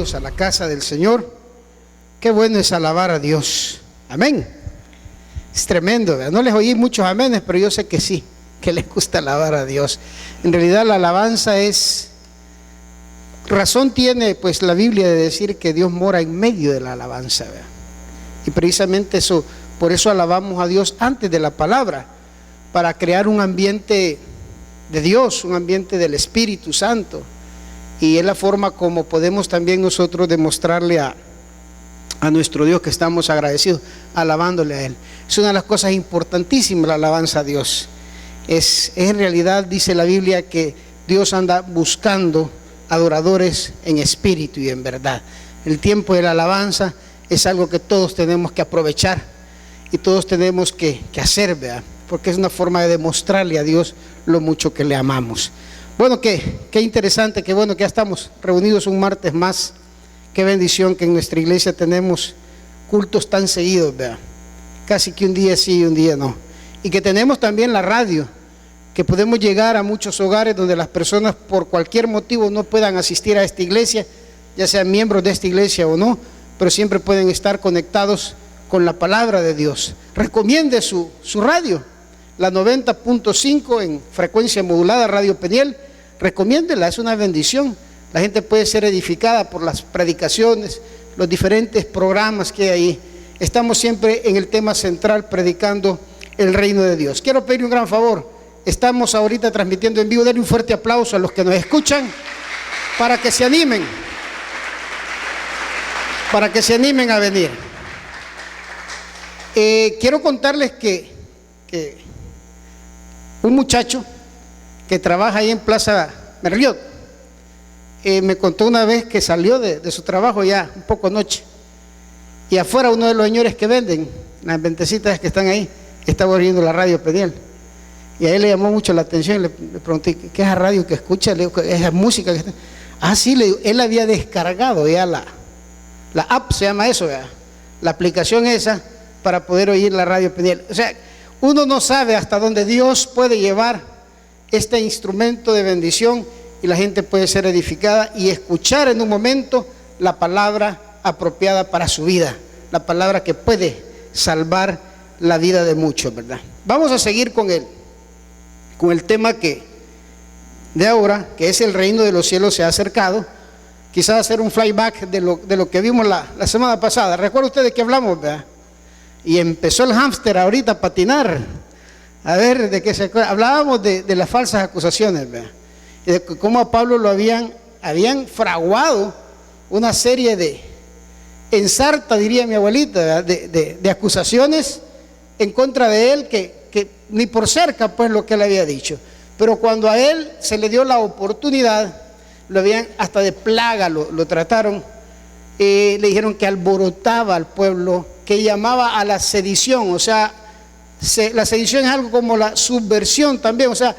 bienvenidos a la casa del Señor. Qué bueno es alabar a Dios. Amén. Es tremendo, ¿verdad? No les oí muchos amenes, pero yo sé que sí, que les gusta alabar a Dios. En realidad la alabanza razón tiene pues la Biblia de decir que Dios mora en medio de la alabanza, ¿verdad? Y precisamente por eso alabamos a Dios antes de la palabra, para crear un ambiente de Dios, un ambiente del Espíritu Santo. Y es la forma como podemos también nosotros demostrarle a nuestro Dios que estamos agradecidos, alabándole a Él. Es una de las cosas importantísimas, la alabanza a Dios. Es en realidad, dice la Biblia, que Dios anda buscando adoradores en espíritu y en verdad. El tiempo de la alabanza es algo que todos tenemos que aprovechar y todos tenemos que hacer, ¿verdad? Porque es una forma de demostrarle a Dios lo mucho que le amamos. Bueno, qué interesante, qué bueno que ya estamos reunidos un martes más. Qué bendición que en nuestra iglesia tenemos cultos tan seguidos, ¿verdad? Casi que un día sí y un día no. Y que tenemos también la radio, que podemos llegar a muchos hogares donde las personas por cualquier motivo no puedan asistir a esta iglesia, ya sean miembros de esta iglesia o no, pero siempre pueden estar conectados con la palabra de Dios. Recomiende su radio, la 90.5 en frecuencia modulada, Radio Peniel. Recomiéndela, es una bendición. La gente puede ser edificada por las predicaciones, los diferentes programas que hay ahí. Estamos siempre en el tema central, predicando el reino de Dios. Quiero pedir un gran favor. Estamos ahorita transmitiendo en vivo. Denle un fuerte aplauso a los que nos escuchan para que se animen. Para que se animen a venir. Quiero contarles que un muchacho que trabaja ahí en Plaza Merriot me contó una vez que salió de su trabajo ya un poco noche, y afuera uno de los señores que venden las ventecitas que están ahí estaba oyendo la radio Peniel, y a él le llamó mucho la atención. Le pregunté, ¿qué es la radio que escucha? Le digo, es la música que está. Sí, le digo, él había descargado ya la app, se llama eso, ¿verdad? La aplicación esa para poder oír la radio Peniel. O sea, uno no sabe hasta dónde Dios puede llevar este instrumento de bendición, y la gente puede ser edificada y escuchar en un momento la palabra apropiada para su vida, la palabra que puede salvar la vida de muchos, ¿verdad? Vamos a seguir con el tema de ahora, que es el reino de los cielos se ha acercado. Quizás hacer un flyback de lo que vimos la semana pasada. ¿Recuerda usted de qué hablamos, verdad? Y empezó el hámster ahorita a patinar. A ver, ¿de qué se acuerda? Hablábamos de las falsas acusaciones, ¿verdad? Y de cómo a Pablo lo habían fraguado una serie de ensarta, diría mi abuelita, de acusaciones en contra de él, que ni por cerca pues lo que él había dicho. Pero cuando a él se le dio la oportunidad, lo habían hasta de plaga, lo trataron. Le dijeron que alborotaba al pueblo, que llamaba a la sedición. O sea, la sedición es algo como la subversión también, o sea,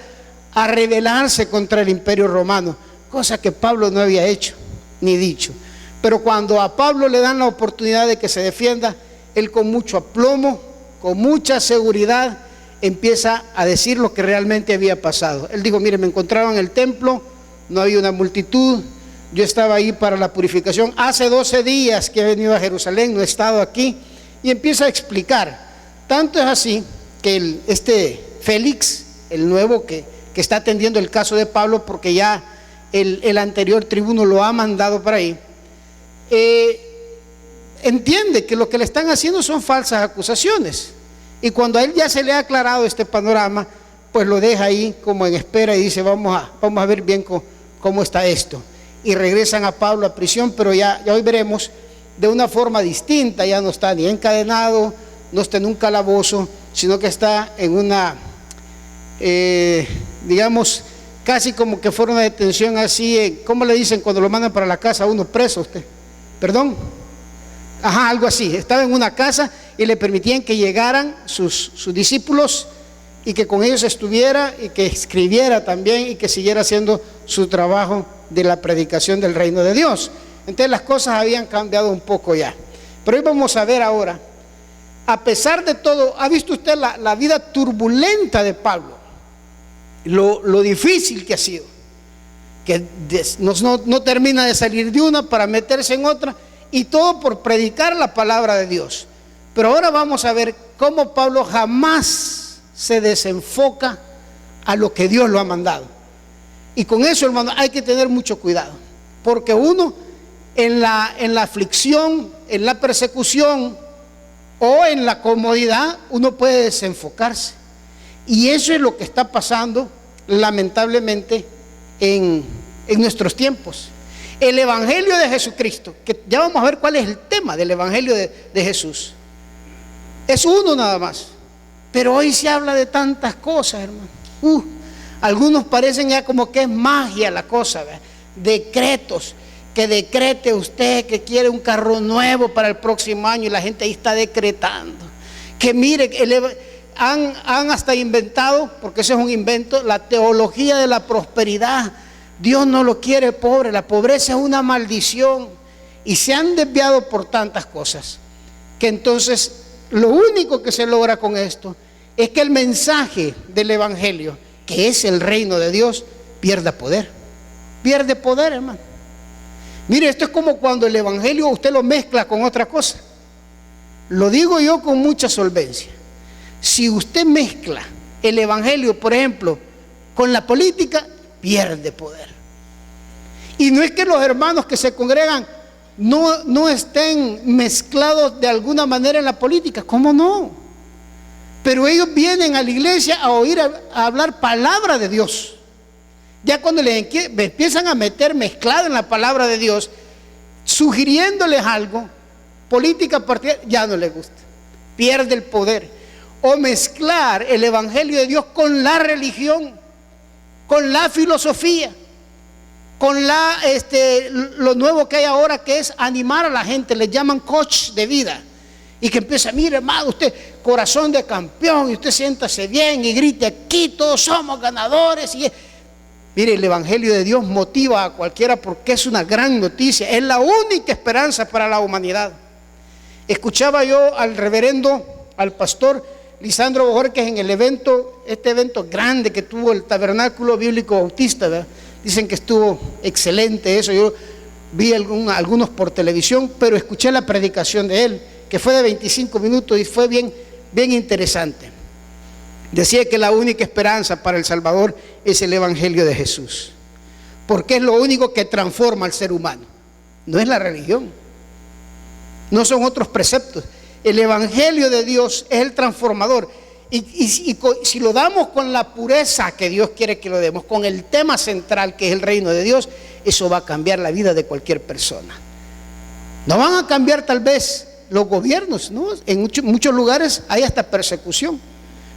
a rebelarse contra el imperio romano, cosa que Pablo no había hecho ni dicho. Pero cuando a Pablo le dan la oportunidad de que se defienda, él con mucho aplomo, con mucha seguridad, empieza a decir lo que realmente había pasado. Él dijo, mire, me encontraba en el templo, no había una multitud, yo estaba ahí para la purificación, hace 12 días que he venido a Jerusalén, no he estado aquí, y empieza a explicar. Tanto es así que este Félix, el nuevo que está atendiendo el caso de Pablo, porque ya el anterior tribuno lo ha mandado para ahí, entiende que lo que le están haciendo son falsas acusaciones. Y cuando a él ya se le ha aclarado este panorama, pues lo deja ahí como en espera y dice, vamos a ver bien cómo está esto. Y regresan a Pablo a prisión, pero ya hoy veremos de una forma distinta. Ya no está ni encadenado, no está en un calabozo, sino que está en una, digamos, casi como que fuera una detención así, ¿cómo le dicen cuando lo mandan para la casa a uno preso usted? ¿Perdón? Algo así. Estaba en una casa y le permitían que llegaran sus discípulos y que con ellos estuviera y que escribiera también y que siguiera haciendo su trabajo de la predicación del reino de Dios. Entonces las cosas habían cambiado un poco ya. Pero hoy vamos a ver ahora, a pesar de todo, ¿ha visto usted la vida turbulenta de Pablo? Lo difícil que ha sido. que no termina de salir de una para meterse en otra, y todo por predicar la palabra de Dios. Pero ahora vamos a ver cómo Pablo jamás se desenfoca a lo que Dios lo ha mandado. Y con eso, hermano, hay que tener mucho cuidado, porque uno en la aflicción, en la persecución o en la comodidad, uno puede desenfocarse. Y eso es lo que está pasando lamentablemente en nuestros tiempos. El Evangelio de Jesucristo, que ya vamos a ver cuál es el tema del Evangelio de Jesús, es uno nada más. Pero hoy se habla de tantas cosas, hermano. Algunos parecen ya como que es magia la cosa, ¿verdad? Decretos, que decrete usted que quiere un carro nuevo para el próximo año, y la gente ahí está decretando. Que mire, han hasta inventado, porque eso es un invento, la teología de la prosperidad. Dios no lo quiere pobre, la pobreza es una maldición. Y se han desviado por tantas cosas, que entonces lo único que se logra con esto es que el mensaje del Evangelio, que es el reino de Dios, pierda poder. Pierde poder, hermano. Mire, esto es como cuando el Evangelio usted lo mezcla con otra cosa. Lo digo yo con mucha solvencia. Si usted mezcla el Evangelio, por ejemplo, con la política, pierde poder. Y no es que los hermanos que se congregan no estén mezclados de alguna manera en la política, ¿cómo no? Pero ellos vienen a la iglesia a oír, a hablar palabra de Dios. Ya cuando les empiezan a meter mezclado en la palabra de Dios, sugiriéndoles algo, política partidaria, ya no les gusta, pierde el poder. O mezclar el Evangelio de Dios con la religión, con la filosofía, con lo nuevo que hay ahora, que es animar a la gente, les llaman coach de vida. Y que empieza, mire hermano, usted corazón de campeón, y usted siéntase bien y grite aquí, todos somos ganadores. Mire, el Evangelio de Dios motiva a cualquiera porque es una gran noticia, es la única esperanza para la humanidad. Escuchaba yo al reverendo, al pastor Lisandro Bojorquez en el evento, este evento grande que tuvo el Tabernáculo Bíblico Bautista, ¿verdad? Dicen que estuvo excelente eso. Yo vi algunos por televisión, pero escuché la predicación de él, que fue de 25 minutos y fue bien interesante. Decía que la única esperanza para El Salvador es el Evangelio de Jesús, porque es lo único que transforma al ser humano. No es la religión, no son otros preceptos. El Evangelio de Dios es el transformador. Y si lo damos con la pureza que Dios quiere que lo demos, con el tema central que es el reino de Dios, eso va a cambiar la vida de cualquier persona. No van a cambiar tal vez los gobiernos, ¿no? En muchos lugares hay hasta persecución.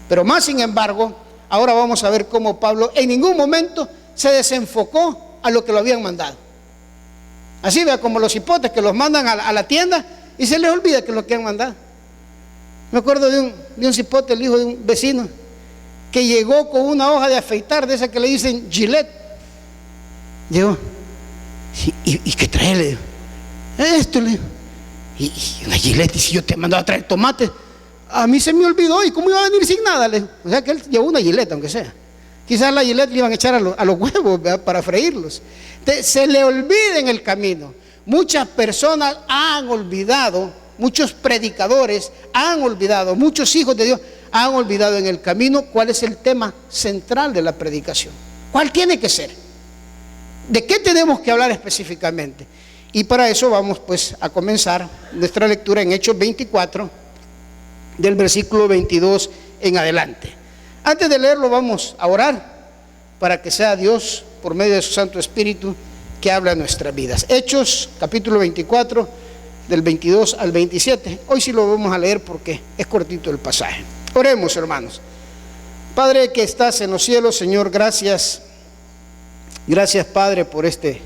Pero más sin embargo, ahora vamos a ver cómo Pablo en ningún momento se desenfocó a lo que lo habían mandado. Así vea, como los hipotes que los mandan a la tienda y se les olvida que lo que han mandado. Me acuerdo de un cipote, el hijo de un vecino, que llegó con una hoja de afeitar, de esa que le dicen Gillette. Llegó, ¿y qué trae? Le digo, esto, le digo. Y una Gillette, y si yo te mandaba a traer tomates, a mí se me olvidó, ¿y cómo iba a venir sin nada? Le digo, o sea que él llevó una Gillette, aunque sea. Quizás la Gillette le iban a echar a los huevos, ¿verdad?, para freírlos. Entonces, se le olvida en el camino. Muchas personas han olvidado, muchos predicadores han olvidado, muchos hijos de Dios han olvidado en el camino cuál es el tema central de la predicación. ¿Cuál tiene que ser? ¿De qué tenemos que hablar específicamente? Y para eso vamos pues a comenzar nuestra lectura en Hechos 24, del versículo 22 en adelante. Antes de leerlo vamos a orar para que sea Dios, por medio de su Santo Espíritu, que habla en nuestras vidas. Hechos capítulo 24, del 22 al 27. Hoy sí lo vamos a leer porque es cortito el pasaje. Oremos, hermanos. Padre que estás en los cielos, Señor, gracias. Gracias, Padre, por este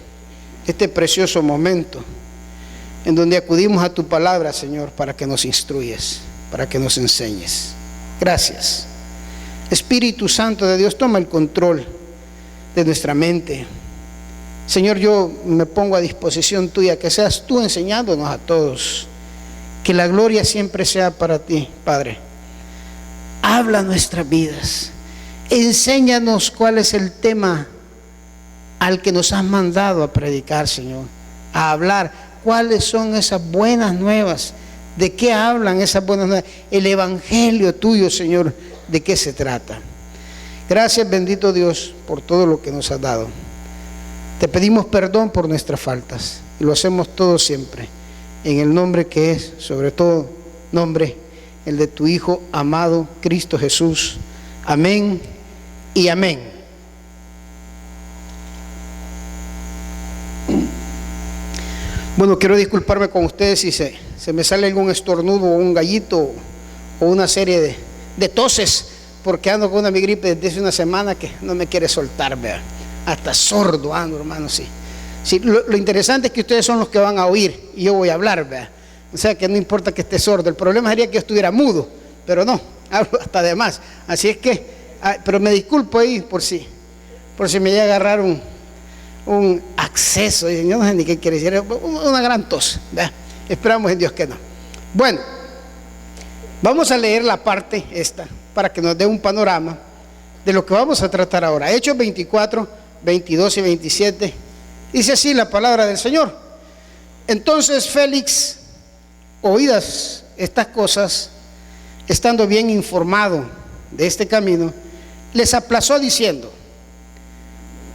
precioso momento en donde acudimos a tu palabra, Señor, para que nos instruyes, para que nos enseñes. Gracias. Espíritu Santo de Dios, toma el control de nuestra mente. Señor, yo me pongo a disposición tuya, que seas tú enseñándonos a todos, que la gloria siempre sea para ti, Padre. Habla nuestras vidas, enséñanos cuál es el tema al que nos has mandado a predicar, Señor, a hablar. ¿Cuáles son esas buenas nuevas? ¿De qué hablan esas buenas nuevas? El evangelio tuyo, Señor, ¿de qué se trata? Gracias, bendito Dios, por todo lo que nos has dado. Te pedimos perdón por nuestras faltas y lo hacemos todo siempre en el nombre que es, sobre todo nombre, el de tu Hijo amado, Cristo Jesús. Amén y amén. Bueno, quiero disculparme con ustedes si se me sale algún estornudo o un gallito o una serie de toses, porque ando con una gripe desde hace una semana que no me quiere soltar, ¿verdad? Hasta sordo ando, hermano, sí. Sí, lo interesante es que ustedes son los que van a oír y yo voy a hablar, ¿verdad? O sea que no importa que esté sordo. El problema sería que yo estuviera mudo, pero no, hablo hasta de más. Así es que, pero me disculpo ahí por si me llega a agarrar un acceso. Yo no sé ni qué quiere decir, una gran tos, ¿verdad? Esperamos en Dios que no. Bueno, vamos a leer la parte esta para que nos dé un panorama de lo que vamos a tratar ahora. Hechos 24, 22 y 27. Dice así la palabra del Señor. Entonces Félix, oídas estas cosas, estando bien informado de este camino, les aplazó diciendo: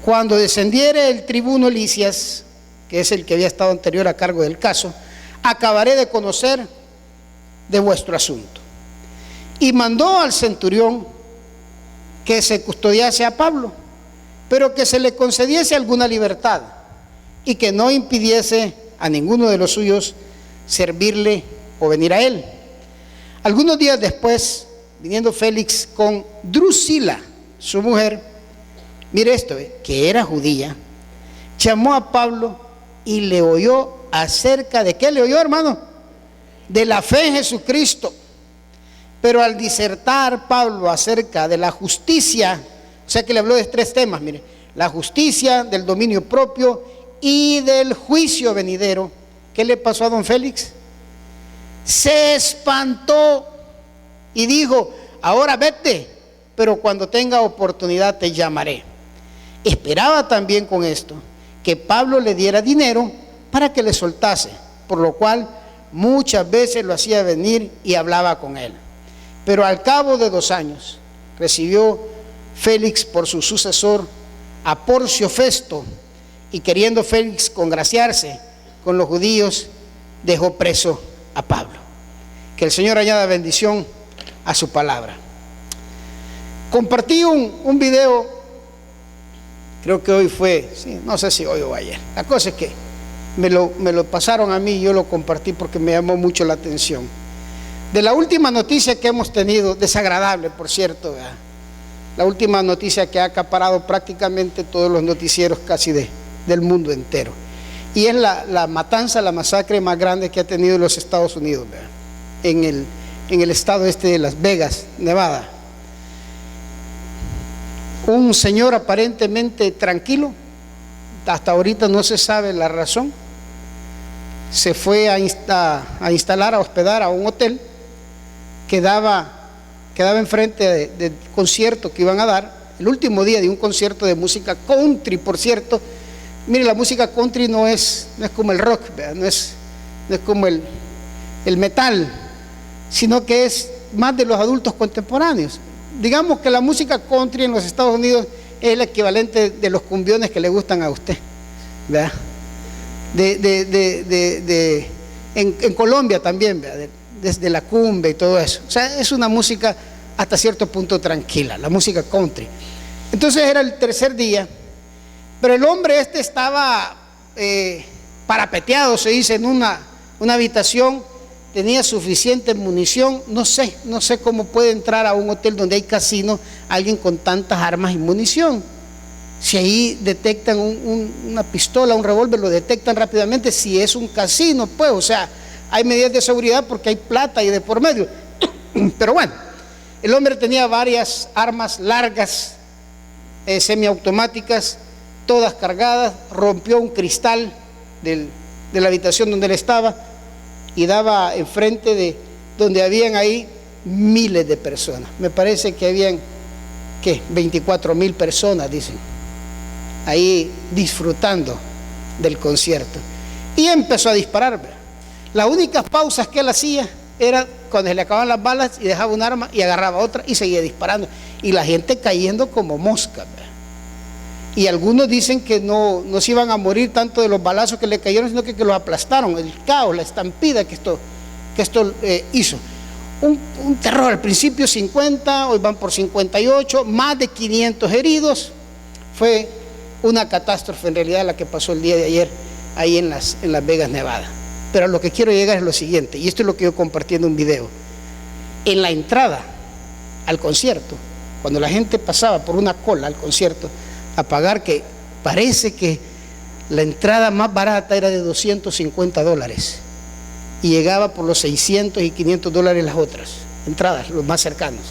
cuando descendiere el tribuno Lisias, que es el que había estado anterior a cargo del caso, acabaré de conocer de vuestro asunto. Y mandó al centurión que se custodiase a Pablo, pero que se le concediese alguna libertad y que no impidiese a ninguno de los suyos servirle o venir a él. Algunos días después, viniendo Félix con Drusila, su mujer, mire esto, que era judía, llamó a Pablo y le oyó acerca de, ¿qué le oyó, hermano? De la fe en Jesucristo. Pero al disertar Pablo acerca de la justicia, o sea que le habló de tres temas, mire, la justicia, del dominio propio y del juicio venidero. ¿Qué le pasó a don Félix? Se espantó y dijo: ahora vete, pero cuando tenga oportunidad te llamaré. Esperaba también con esto que Pablo le diera dinero para que le soltase, por lo cual muchas veces lo hacía venir y hablaba con él. Pero al cabo de 2 años recibió Félix por su sucesor a Porcio Festo, y queriendo Félix congraciarse con los judíos, dejó preso a Pablo. Que el Señor añada bendición a su palabra. Compartí un video, creo que hoy fue, sí, no sé si hoy o ayer. La cosa es que me lo pasaron a mí y yo lo compartí porque me llamó mucho la atención. De la última noticia que hemos tenido, desagradable por cierto, ¿verdad? La última noticia que ha acaparado prácticamente todos los noticieros casi del mundo entero. Y es la matanza, la masacre más grande que ha tenido los Estados Unidos, ¿verdad? En el estado de Las Vegas, Nevada. Un señor aparentemente tranquilo, hasta ahorita no se sabe la razón, se fue a instalar, a hospedar a un hotel que quedaba enfrente del concierto que iban a dar, el último día de un concierto de música country, por cierto. Mire, la música country no es como el rock, ¿verdad? No es como el metal, sino que es más de los adultos contemporáneos. Digamos que la música country en los Estados Unidos es el equivalente de los cumbiones que le gustan a usted, ¿verdad? En Colombia también, ¿verdad? Desde la cumbia y todo eso. O sea, es una música hasta cierto punto tranquila, la música country. Entonces era el tercer día, pero el hombre estaba parapeteado, se dice, en una habitación, tenía suficiente munición. No sé cómo puede entrar a un hotel donde hay casino alguien con tantas armas y munición. Si ahí detectan una pistola, un revólver, lo detectan rápidamente. Si es un casino, pues, o sea, hay medidas de seguridad porque hay plata y de por medio. Pero bueno, el hombre tenía varias armas largas, semiautomáticas, todas cargadas. Rompió un cristal de la habitación donde él estaba y daba enfrente de donde habían ahí miles de personas. Me parece que habían, ¿qué? 24,000 personas, dicen. ahí disfrutando del concierto. Y empezó a disparar. Las únicas pausas que él hacía era cuando se le acababan las balas y dejaba un arma y agarraba otra y seguía disparando. Y la gente cayendo como moscas. Y algunos dicen que no se iban a morir tanto de los balazos que le cayeron, sino que los aplastaron, el caos, la estampida que esto hizo. Un terror, al principio 50, hoy van por 58, más de 500 heridos. Fue una catástrofe en realidad la que pasó el día de ayer ahí en Las Vegas, Nevada. Pero a lo que quiero llegar es lo siguiente, y esto es lo que yo compartí en un video. En la entrada al concierto, cuando la gente pasaba por una cola al concierto a pagar, que parece que la entrada más barata era de $250 y llegaba por los $600 y $500 las otras entradas, los más cercanos.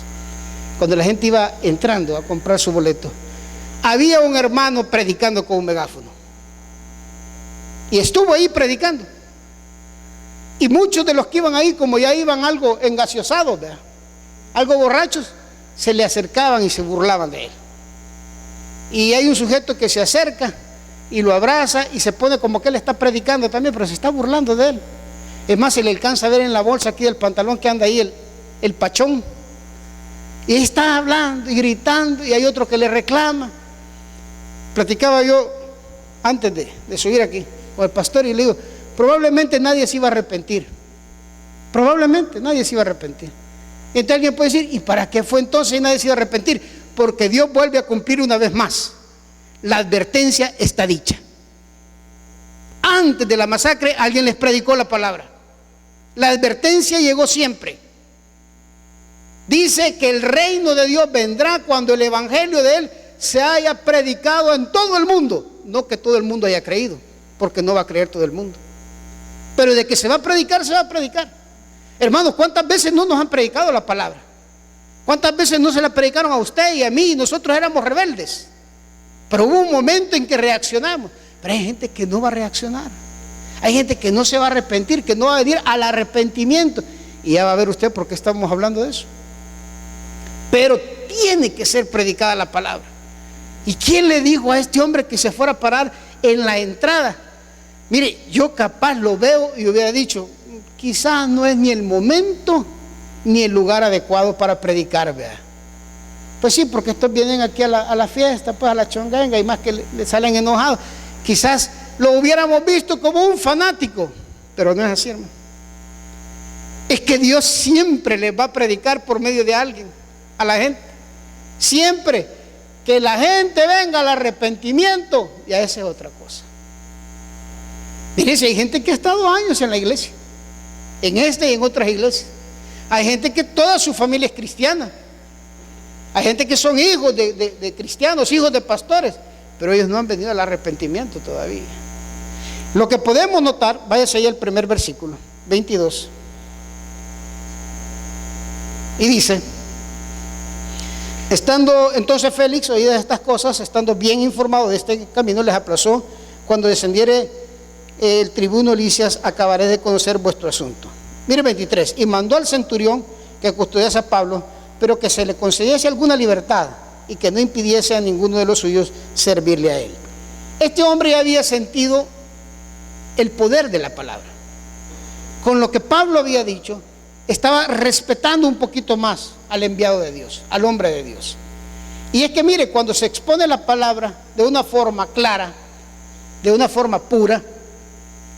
Cuando la gente iba entrando a comprar su boleto, había un hermano predicando con un megáfono y estuvo ahí predicando. Y muchos de los que iban ahí, como ya iban algo engaseosados, ¿verdad?, algo borrachos, se le acercaban y se burlaban de él. Y hay un sujeto que se acerca y lo abraza y se pone como que él está predicando también, pero se está burlando de él. Es más, se le alcanza a ver en la bolsa aquí del pantalón que anda ahí el pachón. Y está hablando y gritando, y hay otro que le reclama. Platicaba yo antes de subir aquí con el pastor y le digo, probablemente nadie se iba a arrepentir. Probablemente nadie se iba a arrepentir. Y entonces alguien puede decir, ¿y para qué fue entonces nadie se iba a arrepentir? Porque Dios vuelve a cumplir una vez más. La advertencia está dicha. Antes de la masacre alguien les predicó la palabra. La advertencia llegó siempre. Dice que el reino de Dios vendrá cuando el evangelio de Él se haya predicado en todo el mundo. No que todo el mundo haya creído, porque no va a creer todo el mundo. Pero de que se va a predicar, se va a predicar. Hermanos, ¿cuántas veces no nos han predicado la palabra? ¿Cuántas veces no se la predicaron a usted y a mí? Y nosotros éramos rebeldes. Pero hubo un momento en que reaccionamos. Pero hay gente que no va a reaccionar. Hay gente que no se va a arrepentir, que no va a venir al arrepentimiento. Y ya va a ver usted por qué estamos hablando de eso. Pero tiene que ser predicada la palabra. ¿Y quién le dijo a este hombre que se fuera a parar en la entrada? Mire, yo capaz lo veo y hubiera dicho, quizás no es ni el momento ni el lugar adecuado para predicar, ¿verdad? Pues sí, porque estos vienen aquí a la fiesta, pues a la chongenga, y más que le salen enojados. Quizás lo hubiéramos visto como un fanático, pero no es así, hermano. Es que Dios siempre les va a predicar por medio de alguien a la gente. Siempre que la gente venga al arrepentimiento, ya esa es otra cosa. Mire, si hay gente que ha estado años en la iglesia, en esta y en otras iglesias. Hay gente que toda su familia es cristiana. Hay gente que son hijos de cristianos, hijos de pastores, pero ellos no han venido al arrepentimiento todavía. Lo que podemos notar, váyase ahí al primer versículo, 22. Y dice, estando entonces Félix, oídas estas cosas, estando bien informado de este camino, les aplazó. Cuando descendiere el tribuno Licias, acabaré de conocer vuestro asunto. Mire 23, y mandó al centurión que custodiase a Pablo, pero que se le concediese alguna libertad y que no impidiese a ninguno de los suyos servirle a él. Este hombre ya había sentido el poder de la palabra. Con lo que Pablo había dicho, estaba respetando un poquito más al enviado de Dios, al hombre de Dios. Y es que mire, cuando se expone la palabra de una forma clara, de una forma pura,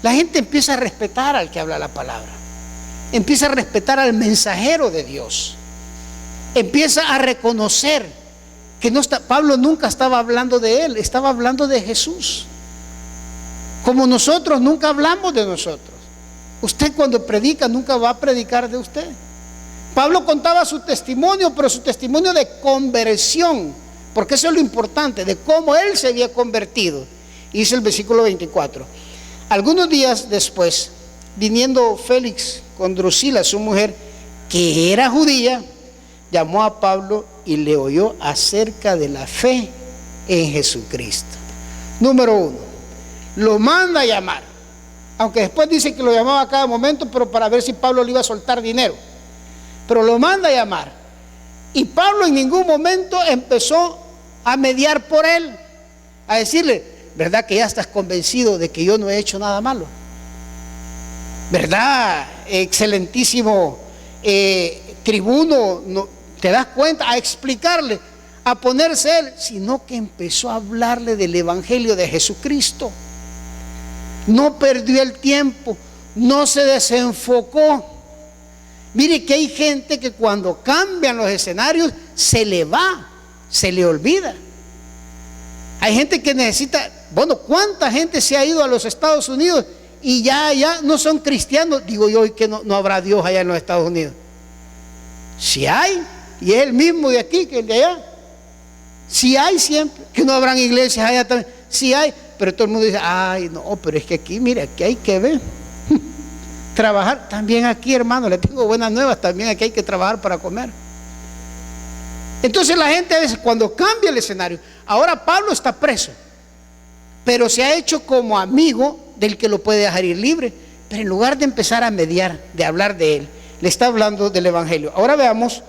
la gente empieza a respetar al que habla la palabra. Empieza a respetar al mensajero de Dios. Empieza a reconocer que Pablo nunca estaba hablando de él, estaba hablando de Jesús. Como nosotros nunca hablamos de nosotros. Usted cuando predica nunca va a predicar de usted. Pablo contaba su testimonio, pero su testimonio de conversión, porque eso es lo importante, de cómo él se había convertido. Y dice el versículo 24. Algunos días después, viniendo Félix con Drusila, su mujer, que era judía, llamó a Pablo y le oyó acerca de la fe en Jesucristo. Número 1, lo manda a llamar, aunque después dice que lo llamaba a cada momento, pero para ver si Pablo le iba a soltar dinero. Pero lo manda a llamar, y Pablo en ningún momento empezó a mediar por él. a decirle, ¿verdad que ya estás convencido de que yo no he hecho nada malo? ¿Verdad, excelentísimo tribuno? No, ¿te das cuenta? A explicarle, a ponerse él, sino que empezó a hablarle del evangelio de Jesucristo. No perdió el tiempo, no se desenfocó. Mire que hay gente que cuando cambian los escenarios se le va, se le olvida. Hay gente que necesita, bueno, ¿cuánta gente se ha ido a los Estados Unidos y ya no son cristianos? Digo yo, ¿y que no habrá Dios allá en los Estados Unidos? Si hay, y es el mismo de aquí que el de allá. Si hay siempre, que no habrán iglesias allá también. Si hay, pero todo el mundo dice, ay, no, pero es que aquí, mire, aquí hay que ver. Trabajar también aquí, hermano, le tengo buenas nuevas, también aquí hay que trabajar para comer. Entonces la gente a veces cuando cambia el escenario, ahora Pablo está preso, pero se ha hecho como amigo del que lo puede dejar ir libre, pero en lugar de empezar a mediar, de hablar de él, le está hablando del evangelio. Ahora veamos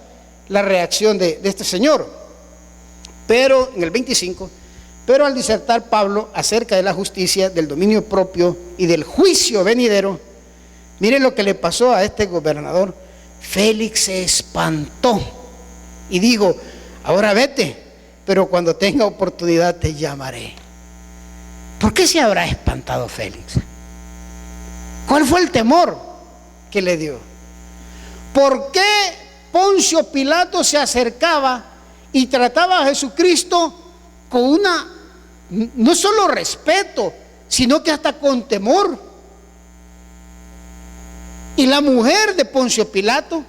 la reacción de este señor. Pero en el 25, pero al disertar Pablo acerca de la justicia, del dominio propio y del juicio venidero, miren lo que le pasó a este gobernador. Félix se espantó y dijo, ahora vete, pero cuando tenga oportunidad te llamaré. ¿Por qué se habrá espantado Félix? ¿Cuál fue el temor que le dio? ¿Por qué Poncio Pilato se acercaba y trataba a Jesucristo con no solo respeto, sino que hasta con temor? Y la mujer de Poncio Pilato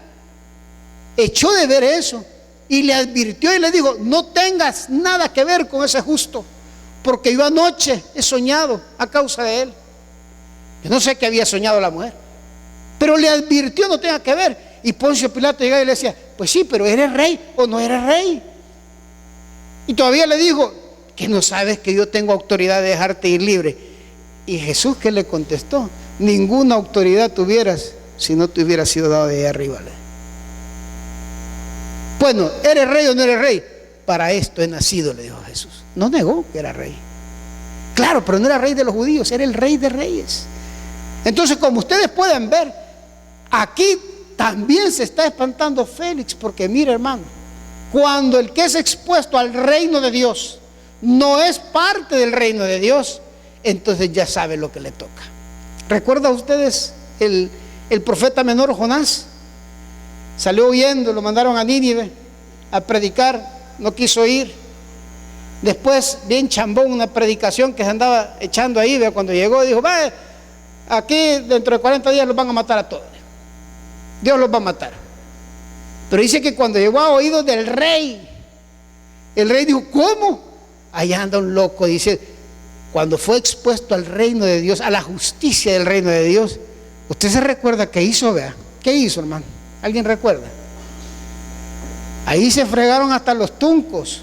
echó de ver eso y le advirtió y le dijo, no tengas nada que ver con ese justo, porque yo anoche he soñado a causa de él. Yo no sé qué había soñado la mujer, pero le advirtió, no tenga que ver. Y Poncio Pilato llegaba y le decía, pues sí, pero ¿eres rey o no eres rey? Y todavía le dijo, que no sabes que yo tengo autoridad de dejarte ir libre. Y Jesús, ¿qué le contestó? Ninguna autoridad tuvieras si no te hubiera sido dado de ahí arriba. Bueno, ¿eres rey o no eres rey? Para esto he nacido, le dijo Jesús. No negó que era rey. Claro, pero no era rey de los judíos, era el rey de reyes. Entonces, como ustedes pueden ver, aquí también se está espantando Félix, porque mira, hermano, cuando el que es expuesto al reino de Dios no es parte del reino de Dios, entonces ya sabe lo que le toca. ¿Recuerdan ustedes el profeta menor Jonás? Salió huyendo, lo mandaron a Nínive a predicar, no quiso ir. Después, bien chambón, una predicación que se andaba echando ahí, cuando llegó dijo, va, aquí dentro de 40 días los van a matar a todos. Dios los va a matar. Pero dice que cuando llegó a oídos del rey, el rey dijo, ¿cómo? Allá anda un loco, dice, cuando fue expuesto al reino de Dios, a la justicia del reino de Dios, usted se recuerda qué hizo, vea, ¿qué hizo, hermano? ¿Alguien recuerda? Ahí se fregaron hasta los tuncos,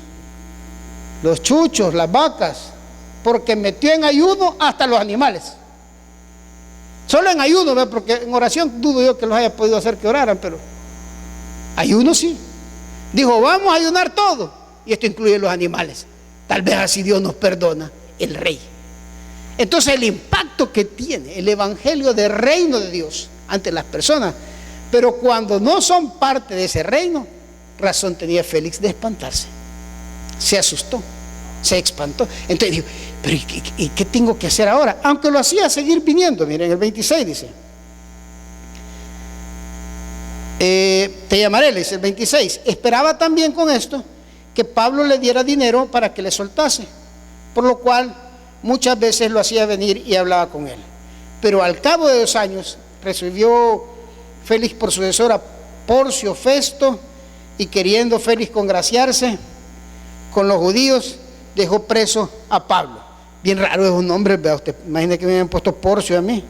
los chuchos, las vacas, porque metió en ayuno hasta los animales. Solo en ayuno, ¿ve? Porque en oración dudo yo que los haya podido hacer que oraran, pero ayuno sí. Dijo, vamos a ayunar todo, y esto incluye los animales. Tal vez así Dios nos perdona, el rey. Entonces el impacto que tiene el evangelio del reino de Dios ante las personas, pero cuando no son parte de ese reino, razón tenía Félix de espantarse. Se asustó, se espantó. Entonces dijo, pero ¿y qué tengo que hacer ahora? Aunque lo hacía seguir viniendo. Miren, el 26 dice, te llamaré, le dice el 26. Esperaba también con esto que Pablo le diera dinero para que le soltase, por lo cual muchas veces lo hacía venir y hablaba con él. Pero al cabo de 2 años recibió Félix por sucesor a Porcio Festo, y queriendo Félix congraciarse con los judíos, dejó preso a Pablo. Bien raro es un nombre, vea usted, imagine que me habían puesto Porcio a mí.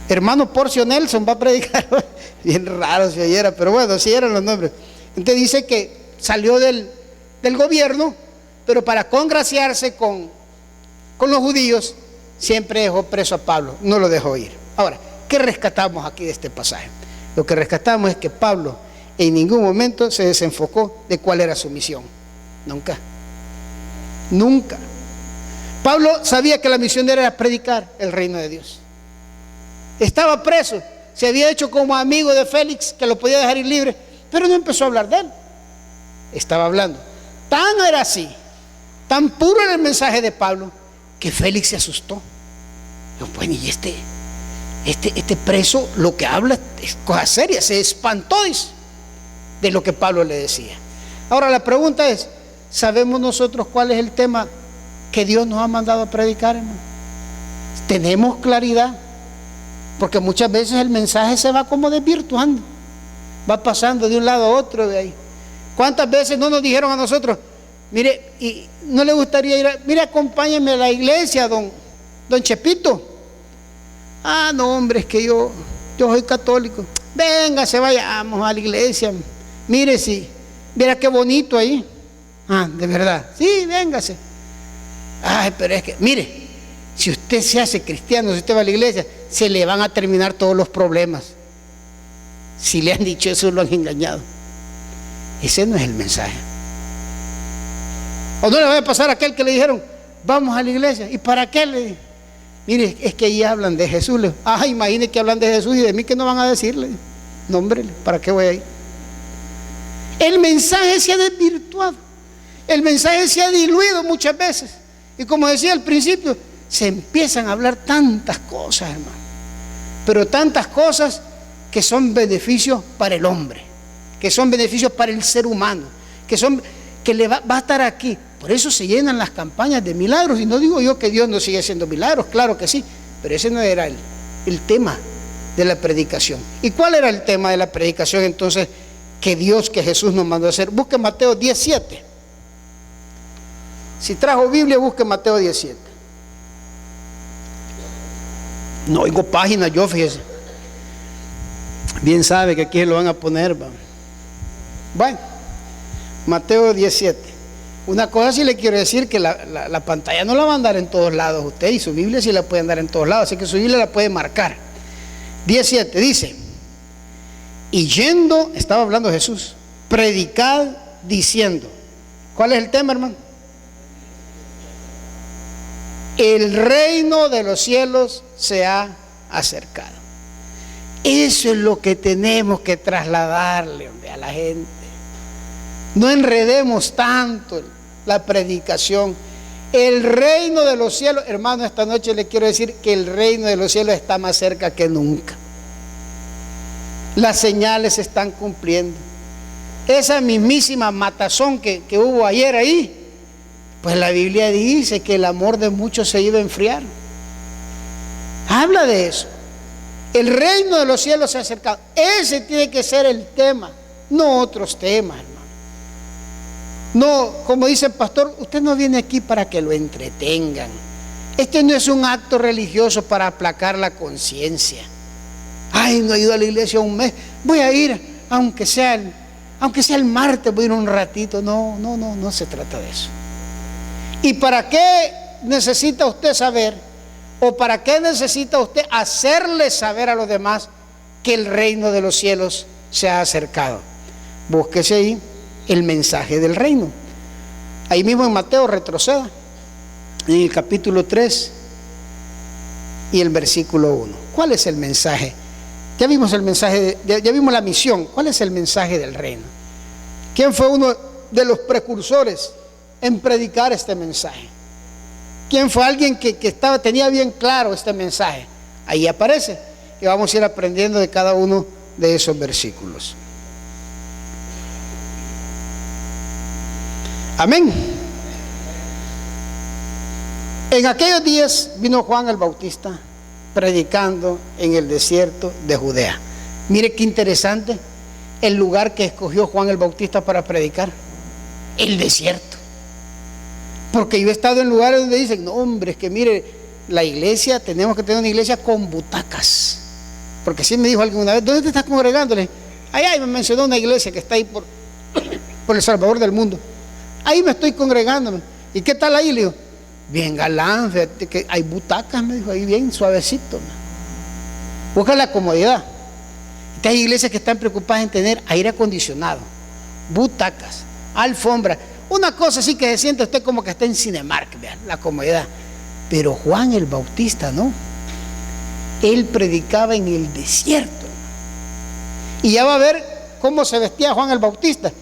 Hermano Porcio Nelson va a predicar. Bien raro si oyera, pero bueno, así eran los nombres. Entonces dice que salió del gobierno, pero para congraciarse con los judíos, siempre dejó preso a Pablo, no lo dejó ir. Ahora, ¿qué rescatamos aquí de este pasaje? Lo que rescatamos es que Pablo en ningún momento se desenfocó de cuál era su misión. Nunca. Nunca. Pablo sabía que la misión de él era predicar el reino de Dios. Estaba preso, se había hecho como amigo de Félix, que lo podía dejar ir libre, pero no empezó a hablar de él. Estaba hablando. Tan era así, tan puro era el mensaje de Pablo, que Félix se asustó. Bueno, y este preso lo que habla es cosa seria, se espantó de lo que Pablo le decía. Ahora la pregunta es, ¿sabemos nosotros cuál es el tema que Dios nos ha mandado a predicar, hermano? ¿Tenemos claridad? Porque muchas veces el mensaje se va como desvirtuando, va pasando de un lado a otro de ahí. ¿Cuántas veces no nos dijeron a nosotros, mire, y no le gustaría ir mire, acompáñeme a la iglesia, don Chepito? Ah, no, hombre, es que yo soy católico. Véngase, vayamos a la iglesia. Mire, si viera qué bonito ahí. Ah, de verdad. Sí, véngase. Ay, pero es que, mire, si usted se hace cristiano, si usted va a la iglesia, se le van a terminar todos los problemas. Si le han dicho eso, lo han engañado. Ese no es el mensaje. O no le va a pasar a aquel que le dijeron, vamos a la iglesia. ¿Y para qué? Le dije, mire, es que ahí hablan de Jesús. Imagine que hablan de Jesús y de mí, que no van a decirle. No, hombre, ¿para qué voy a ir? El mensaje se ha desvirtuado. El mensaje se ha diluido muchas veces. Y como decía al principio, se empiezan a hablar tantas cosas, hermano. Pero tantas cosas que son beneficios para el hombre, que son beneficios para el ser humano, que le va a estar aquí. Por eso se llenan las campañas de milagros. Y no digo yo que Dios no sigue haciendo milagros, claro que sí, pero ese no era el tema de la predicación. ¿Y cuál era el tema de la predicación entonces que Jesús nos mandó a hacer? Busque Mateo 17. Si trajo Biblia, busque Mateo 17. No oigo páginas yo, fíjese. Bien sabe que aquí lo van a poner. ¿Va? Bueno, Mateo 17. Una cosa sí le quiero decir, que la pantalla no la va a andar en todos lados usted, y su Biblia sí la puede andar en todos lados, así que su Biblia la puede marcar. 17 dice, y yendo, estaba hablando Jesús, predicad diciendo. ¿Cuál es el tema, hermano? El reino de los cielos se ha acercado. Eso es lo que tenemos que trasladarle, hombre, a la gente. No enredemos tanto la predicación. El reino de los cielos, hermano, esta noche le quiero decir que el reino de los cielos está más cerca que nunca. Las señales se están cumpliendo. Esa mismísima matazón que hubo ayer ahí, pues la Biblia dice que el amor de muchos se iba a enfriar. Habla de eso. El reino de los cielos se ha acercado. Ese tiene que ser el tema, no otros temas, hermano. No, como dice el pastor, usted no viene aquí para que lo entretengan. Este no es un acto religioso para aplacar la conciencia. Ay, no he ido a la iglesia un mes, voy a ir, aunque sea el martes, voy a ir un ratito. No se trata de eso. ¿Y para qué necesita usted saber, o para qué necesita usted hacerle saber a los demás que el reino de los cielos se ha acercado? Búsquese ahí el mensaje del reino. Ahí mismo en Mateo, retroceda en el capítulo 3 y el versículo 1. ¿Cuál es el mensaje? Ya vimos el mensaje, ya vimos la misión. ¿Cuál es el mensaje del reino? ¿Quién fue uno de los precursores en predicar este mensaje? ¿Quién fue alguien que tenía bien claro este mensaje? Ahí aparece, y vamos a ir aprendiendo de cada uno de esos versículos. Amén. En aquellos días vino Juan el Bautista predicando en el desierto de Judea. Mire qué interesante el lugar que escogió Juan el Bautista para predicar: el desierto. Porque yo he estado en lugares donde dicen, no, hombre, es que mire, la iglesia, tenemos que tener una iglesia con butacas. Porque sí me dijo alguien una vez, ¿dónde te estás congregando? Le dije, ahí me mencionó una iglesia que está ahí por El Salvador del mundo. Ahí me estoy congregándome. ¿Y qué tal ahí? Le digo, bien galán, fíjate que hay butacas, me dijo, ahí bien suavecito. Busca la comodidad. Hay iglesias que están preocupadas en tener aire acondicionado, butacas, alfombra. una cosa sí que se siente usted como que está en Cinemark, vean, la comodidad. Pero Juan el Bautista no. Él predicaba en el desierto. Y ya va a ver cómo se vestía Juan el Bautista.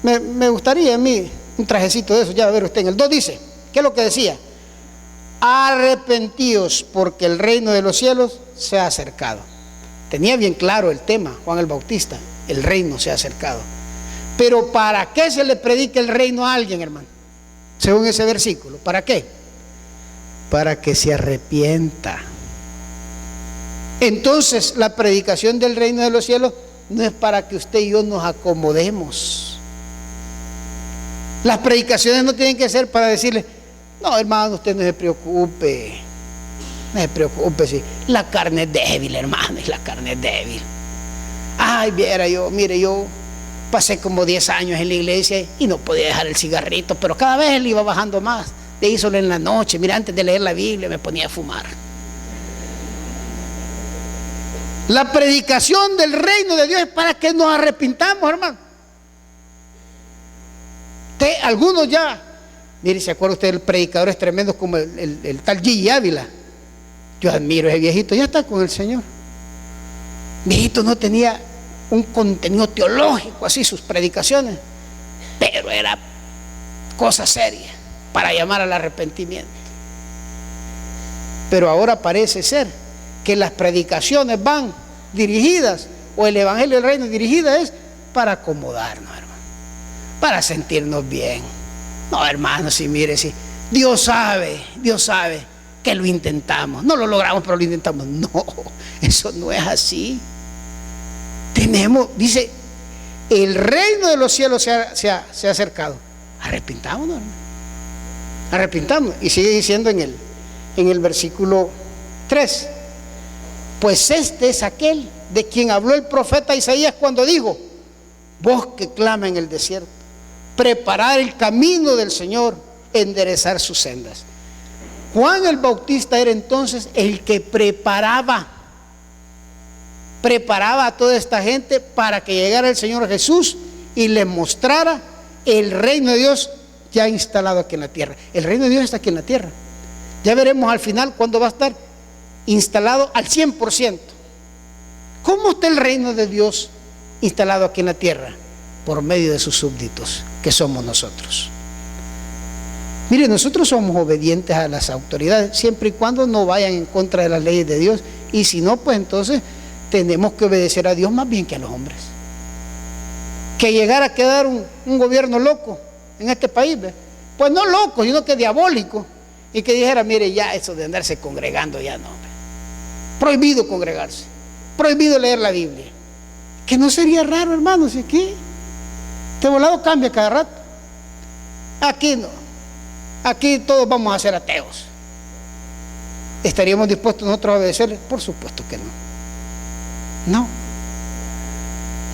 Me gustaría a mí un trajecito de eso, ya va a ver usted. En el 2 dice, ¿qué es lo que decía? Arrepentíos porque el reino de los cielos se ha acercado. Tenía bien claro el tema Juan el Bautista, el reino se ha acercado. Pero ¿para qué se le predica el reino a alguien, hermano? Según ese versículo, ¿para qué? Para que se arrepienta. Entonces la predicación del reino de los cielos no es para que usted y yo nos acomodemos. Las predicaciones no tienen que ser para decirle, no, hermano, usted no se preocupe, sí. La carne es débil, hermano, y la carne es débil. Ay, viera yo, mire, yo pasé como 10 años en la iglesia y no podía dejar el cigarrito, pero cada vez él iba bajando más. De ahí solo en la noche, mira, antes de leer la Biblia me ponía a fumar. La predicación del reino de Dios es para que nos arrepintamos, hermano. Algunos ya, mire, ¿se acuerda usted de predicadores tremendos como el tal Gigi Ávila? Yo admiro a ese viejito, ya está con el Señor. Viejito no tenía un contenido teológico así, sus predicaciones, pero era cosa seria para llamar al arrepentimiento. Pero ahora parece ser que las predicaciones van dirigidas, o el evangelio del reino dirigida es para acomodarnos, hermano, para sentirnos bien. No, hermano, si mire, si Dios sabe que lo intentamos, no lo logramos, pero lo intentamos. No, eso no es así. Dice, el reino de los cielos se ha acercado. Arrepintámonos, hermano. Arrepintamos. Y sigue diciendo en el versículo 3, pues este es aquel de quien habló el profeta Isaías cuando dijo, voz que clama en el desierto, preparar el camino del Señor, enderezar sus sendas. Juan el Bautista era entonces el que preparaba a toda esta gente para que llegara el Señor Jesús y les mostrara el reino de Dios ya instalado aquí en la tierra. El reino de Dios está aquí en la tierra. Ya veremos al final cuándo va a estar instalado al 100%. ¿Cómo está el reino de Dios instalado aquí en la tierra? Por medio de sus súbditos, que somos nosotros. Mire, nosotros somos obedientes a las autoridades, siempre y cuando no vayan en contra de las leyes de Dios. Y si no, pues entonces tenemos que obedecer a Dios más bien que a los hombres. Que llegara a quedar un gobierno loco en este país, pues no loco, sino que diabólico, y que dijera, mire, ya eso de andarse congregando, ya no, prohibido congregarse, prohibido leer la Biblia. Que no sería raro, hermanos, si aquí este volado cambia cada rato. Aquí no, aquí todos vamos a ser ateos. ¿Estaríamos dispuestos nosotros a obedecerle? Por supuesto que no.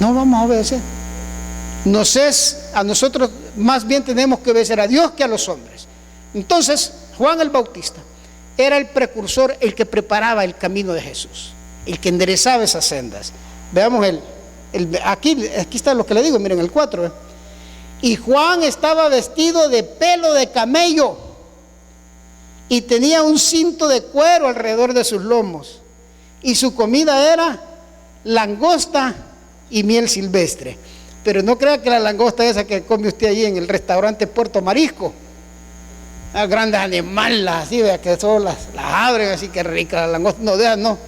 No vamos a obedecer. A nosotros más bien tenemos que obedecer a Dios que a los hombres. Entonces Juan el Bautista era el precursor, el que preparaba el camino de Jesús, el que enderezaba esas sendas. Veamos aquí está lo que le digo, miren el 4. Y Juan estaba vestido de pelo de camello y tenía un cinto de cuero alrededor de sus lomos, y su comida era langosta y miel silvestre. Pero no crea que la langosta esa que come usted allí en el restaurante Puerto Marisco, las grandes animales así, vea, que son las abren así, que rica la langosta. No, de esas no.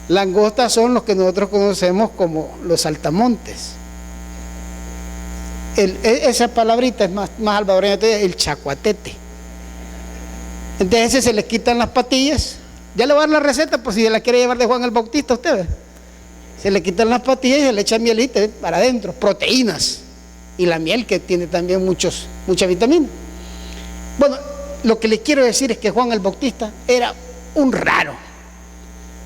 Langostas son los que nosotros conocemos como los saltamontes. Esa palabrita es más salvadoreña, el chacuatete. Entonces ese se le quitan las patillas. Ya le voy a dar la receta por si se la quiere llevar de Juan el Bautista a usted. Se le quitan las patillas y se le echa mielita para adentro, proteínas. Y la miel, que tiene también mucha vitamina. Bueno, lo que le quiero decir es que Juan el Bautista era un raro.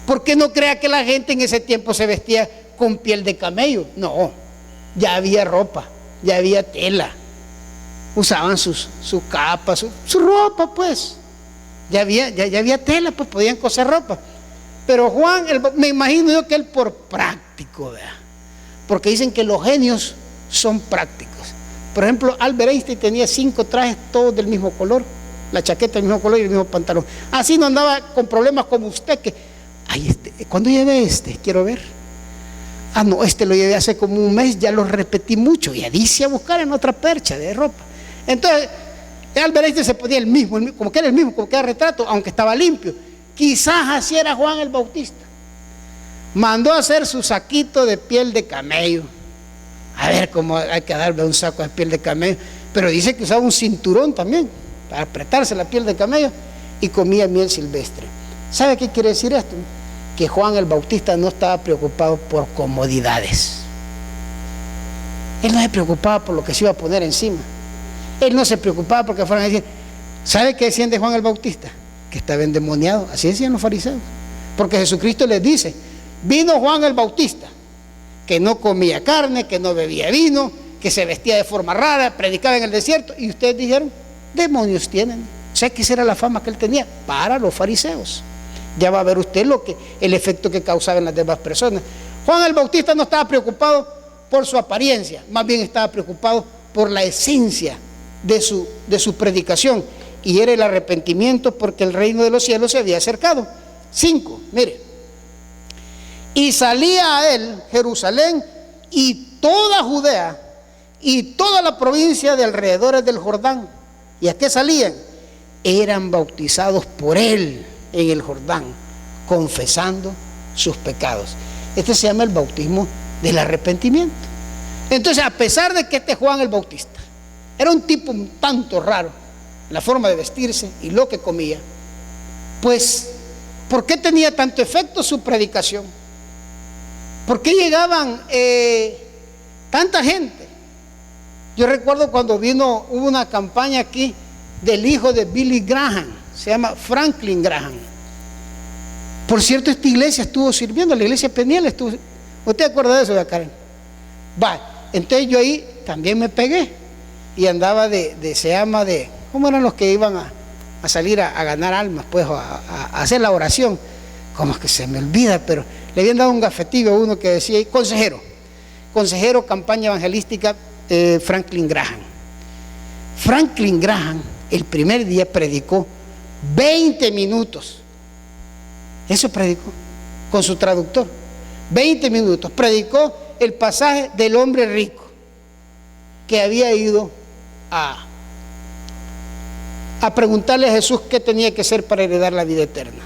Porque no crea que la gente en ese tiempo se vestía con piel de camello. No, ya había ropa, ya había tela. Usaban su capa, su ropa, pues. Ya había tela, pues podían coser ropa. Pero Juan, me imagino yo que él por práctico, ¿verdad? Porque dicen que los genios son prácticos. Por ejemplo, Albert Einstein tenía 5 trajes todos del mismo color, la chaqueta del mismo color y el mismo pantalón. Así no andaba con problemas como usted, que, ay, ¿cuándo llevé este? Quiero ver. Ah, no, este lo llevé hace como un mes, ya lo repetí mucho, y dice a buscar en otra percha de ropa. Entonces, Albert Einstein se ponía el mismo, como que era el mismo, como que era retrato, aunque estaba limpio. Quizás así era Juan el Bautista. Mandó a hacer su saquito de piel de camello. A ver cómo hay que darle un saco de piel de camello. Pero dice que usaba un cinturón también para apretarse la piel de camello, y comía miel silvestre. ¿Sabe qué quiere decir esto? Que Juan el Bautista no estaba preocupado por comodidades. Él no se preocupaba por lo que se iba a poner encima. Él no se preocupaba porque fueran a decir, ¿sabe qué decían de Juan el Bautista? Que estaba endemoniado. Así decían los fariseos. Porque Jesucristo les dice, vino Juan el Bautista, que no comía carne, que no bebía vino, que se vestía de forma rara, predicaba en el desierto, y ustedes dijeron, demonios tienen. O sea, que esa era la fama que él tenía para los fariseos. Ya va a ver usted el efecto que causaba en las demás personas. Juan el Bautista no estaba preocupado por su apariencia, más bien estaba preocupado por la esencia de su predicación, y era el arrepentimiento porque el reino de los cielos se había acercado. 5, mire, y salía a él Jerusalén y toda Judea y toda la provincia de alrededores del Jordán. ¿Y a qué salían? Eran bautizados por él en el Jordán, confesando sus pecados. Este se llama el bautismo del arrepentimiento. Entonces, a pesar de que este Juan el Bautista era un tipo un tanto raro, la forma de vestirse y lo que comía, pues, ¿por qué tenía tanto efecto su predicación? ¿Por qué llegaban tanta gente? Yo recuerdo cuando hubo una campaña aquí del hijo de Billy Graham, se llama Franklin Graham. Por cierto, esta iglesia estuvo sirviendo, la iglesia Peniel estuvo. ¿Usted acuerda de eso, Karen? Va, entonces yo ahí también me pegué y andaba ¿cómo eran los que iban a salir a ganar almas? Pues a hacer la oración. Como es que se me olvida, pero le habían dado un gafetillo a uno que decía, consejero campaña evangelística, Franklin Graham. Franklin Graham el primer día predicó 20 minutos. Eso predicó con su traductor. 20 minutos. Predicó el pasaje del hombre rico que había ido a preguntarle a Jesús qué tenía que hacer para heredar la vida eterna.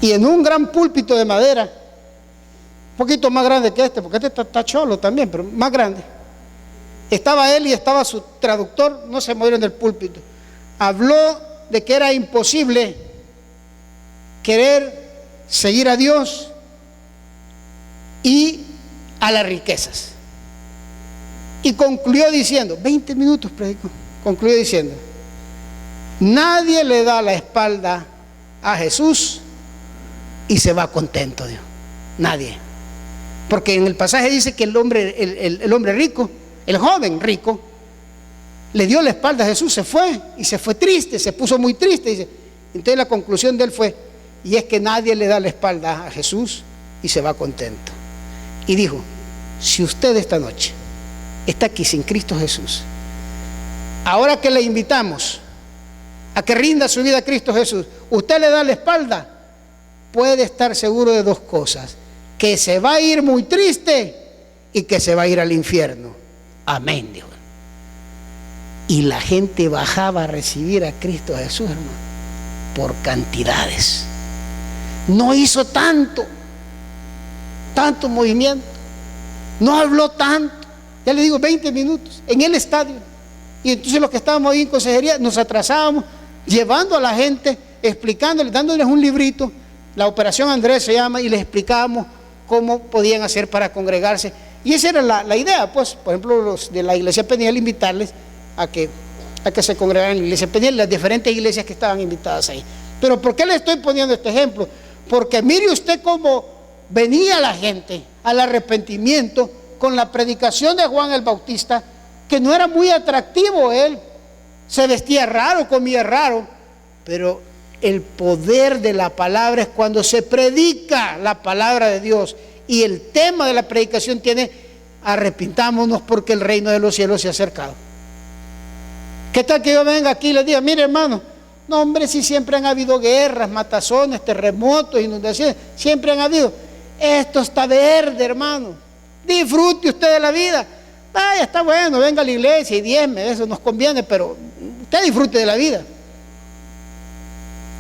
Y en un gran púlpito de madera, un poquito más grande que este, porque este está cholo también, pero más grande, estaba él y estaba su traductor, no se movieron del púlpito. Habló de que era imposible querer seguir a Dios y a las riquezas. Y concluyó diciendo, 20 minutos predicó, concluyó diciendo, nadie le da la espalda a Jesús y se va contento, Dios. Nadie. Porque en el pasaje dice que el hombre rico, el joven rico, le dio la espalda a Jesús, se fue, y se fue triste, se puso muy triste. Dice. Entonces la conclusión de él fue, y es que nadie le da la espalda a Jesús y se va contento. Y dijo, si usted esta noche está aquí sin Cristo Jesús, ahora que le invitamos a que rinda su vida a Cristo Jesús, usted le da la espalda, puede estar seguro de dos cosas: que se va a ir muy triste y que se va a ir al infierno. Amén, dijo. Y la gente bajaba a recibir a Cristo Jesús, hermano, por cantidades. No hizo tanto movimiento, no habló tanto, ya le digo, 20 minutos en el estadio. Y entonces los que estábamos ahí en consejería nos atrasábamos, llevando a la gente, explicándoles, dándoles un librito. La Operación Andrés se llama, y les explicábamos cómo podían hacer para congregarse. Y esa era la idea, pues, por ejemplo, los de la iglesia Peniel, invitarles a que se congregaran en la iglesia Peniel, las diferentes iglesias que estaban invitadas ahí. Pero ¿por qué le estoy poniendo este ejemplo? Porque mire usted cómo venía la gente al arrepentimiento con la predicación de Juan el Bautista, que no era muy atractivo. Él se vestía raro, comía raro, pero el poder de la palabra es cuando se predica la palabra de Dios, y el tema de la predicación tiene arrepintámonos porque el reino de los cielos se ha acercado. ¿Qué tal que yo venga aquí y les diga, mire hermano, no hombre, si siempre han habido guerras, matazones, terremotos, inundaciones, siempre han habido. Esto está verde, hermano. Disfrute usted de la vida. Vaya, está bueno, venga a la iglesia y diezme, eso nos conviene, pero usted disfrute de la vida.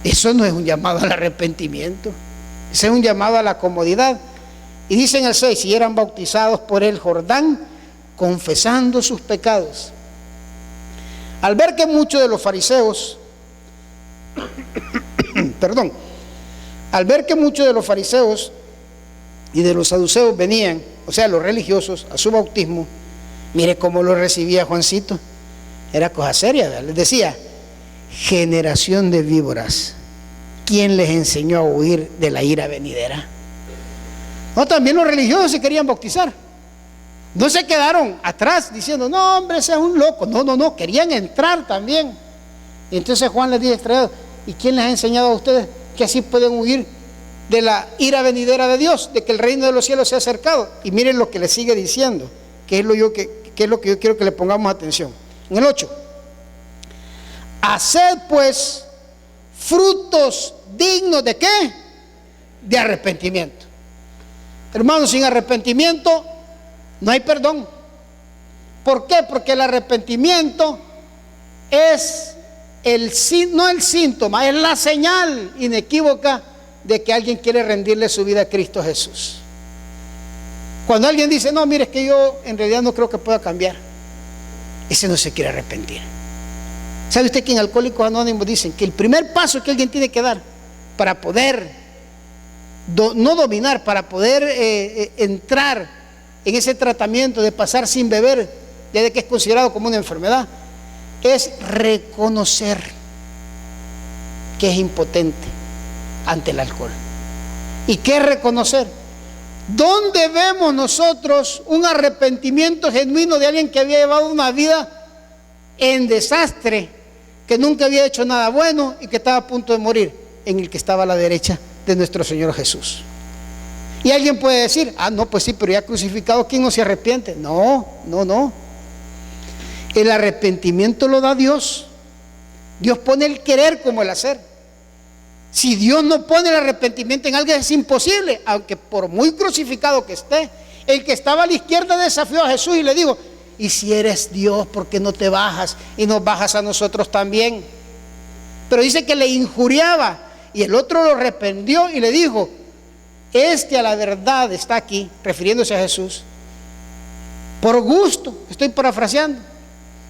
Eso no es un llamado al arrepentimiento, ese es un llamado a la comodidad. Y dice en el 6, y eran bautizados por el Jordán, confesando sus pecados. Al ver que muchos de los fariseos, al ver que muchos de los fariseos y de los saduceos venían, o sea, los religiosos, a su bautismo, mire cómo lo recibía Juancito. Era cosa seria, ¿verdad? Les decía, generación de víboras, ¿quién les enseñó a huir de la ira venidera? No, también los religiosos se querían bautizar. No se quedaron atrás diciendo, no hombre, ese es un loco. No, querían entrar también. Y entonces Juan les dice, ¿y quién les ha enseñado a ustedes que así pueden huir de la ira venidera de Dios, de que el reino de los cielos se ha acercado? Y miren lo que le sigue diciendo, que es lo que yo quiero que le pongamos atención. En el 8, haced pues frutos dignos ¿de qué? De arrepentimiento. Hermanos, sin arrepentimiento no hay perdón. ¿Por qué? Porque el arrepentimiento es no el síntoma, es la señal inequívoca de que alguien quiere rendirle su vida a Cristo Jesús. Cuando alguien dice, no, mire, es que yo en realidad no creo que pueda cambiar, ese no se quiere arrepentir. ¿Sabe usted que en Alcohólicos Anónimos dicen que el primer paso que alguien tiene que dar para poder no dominar, para poder entrar en ese tratamiento de pasar sin beber, desde que es considerado como una enfermedad, es reconocer que es impotente ante el alcohol? ¿Y qué es reconocer? ¿Dónde vemos nosotros un arrepentimiento genuino de alguien que había llevado una vida en desastre, que nunca había hecho nada bueno y que estaba a punto de morir? En el que estaba a la derecha de nuestro Señor Jesús. Y alguien puede decir, no, pues sí, pero ya crucificado, ¿quién no se arrepiente? No. El arrepentimiento lo da Dios. Dios pone el querer como el hacer. Si Dios no pone el arrepentimiento en alguien, es imposible, aunque por muy crucificado que esté. El que estaba a la izquierda desafió a Jesús y le dijo, y si eres Dios, ¿por qué no te bajas y nos bajas a nosotros también? Pero dice que le injuriaba, y el otro lo reprendió y le dijo, a la verdad está aquí, refiriéndose a Jesús, por gusto, estoy parafraseando,